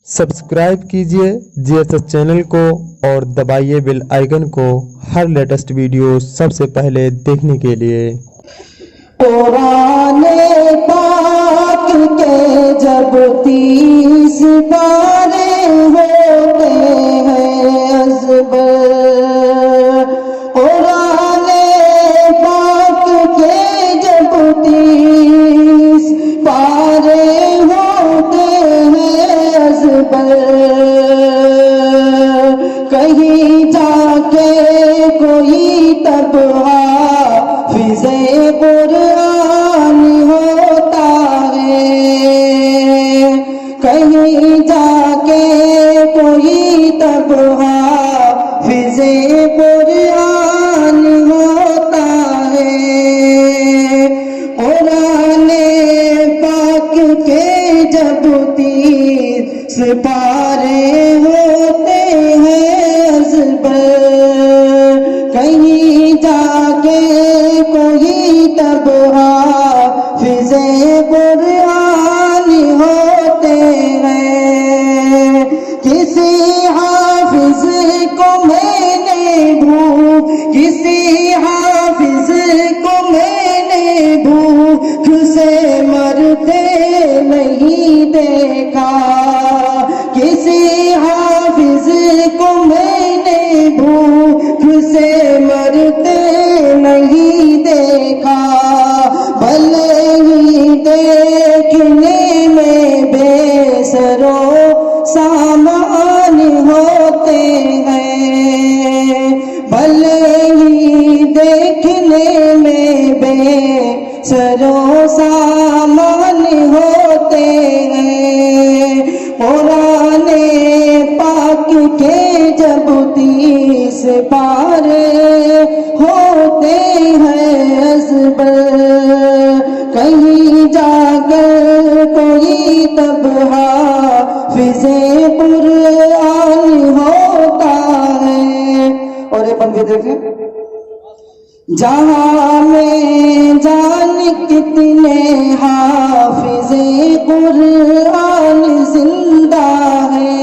Subscribe कीजिए GSS channel को और दबाइए बेल आइकन को हर लेटेस्ट वीडियो सबसे पहले देखने के लिए। कुराने पाक के जब 30 पारे होते हैं अज़बर, कुराने पाक के जब 30 पारे होते हैं अज़बर, कहीं जाके कोई तब हाफ़िज़े कुरान होता है, कहीं जाके कोई तब हाफ़िज़े कुरान होता है। कुराने पाक के जब 30 पारे होते हैं अज़बर, कहीं जाके कोई तब हाफ़िज़े कुरान होते हैं। किसी हाफ़िज़ को मैंने किसी हाफ़िज़ को मैंने भूख से मरते नहीं देखा, किसी हाफ़िज़ को मैंने भूख से मरते नहीं देखा, भले ही देखने में बेसरो सामान होते हैं, भले ही देखने में बेसरो सामान होते हैं। कुराने पाक के जब 30 पारे होते हैं अज़बर, कहीं जाकर कोई तब हाफ़िज़े कुरान होता है। और ये पंक्ति देखें, जहाँ में जान कितने हाफ़िज़े कुरान जिंदा है,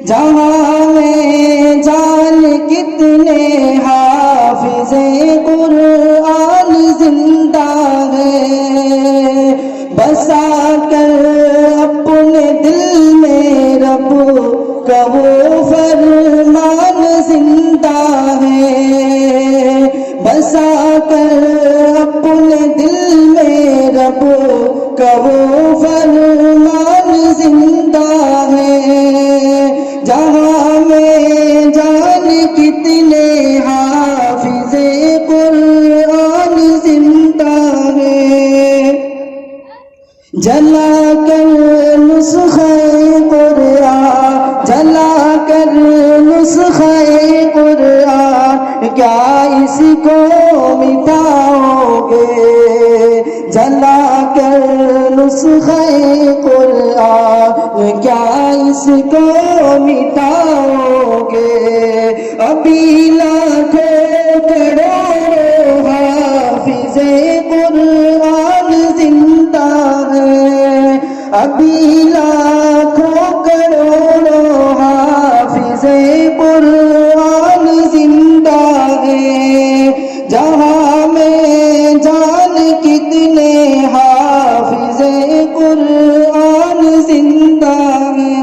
जहाँ में जान कितने हाफ़िज़े कुरान जिंदा है, बसा कर अपने दिल में रब का वो फरमान जिंदा है, बसा कर अपने दिल में रब का वो फरमान जिंदा है। जहाँ में जान कितने हाफ़िज़े कुरान जिंदा है, जला कर नुस्ख़े कुरान, जला कर नुस्ख़े कुरान, क्या इसको मिटाओगे, जला कर नुस्ख़े कुरान, क्या इसको मिटाओगे। अभी लाखों करोड़ों हाफ़िज़े कुरान जिंदा है, अभी लाखों करोड़ों हाफ़िज़े कुरान जिंदा है। जहाँ में जान कितने हाफ़िज़े कुरान जिंदा है।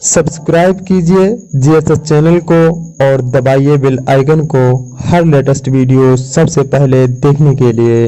सब्सक्राइब कीजिए GSS चैनल को और दबाइए बेल आइकन को हर लेटेस्ट वीडियो सबसे पहले देखने के लिए।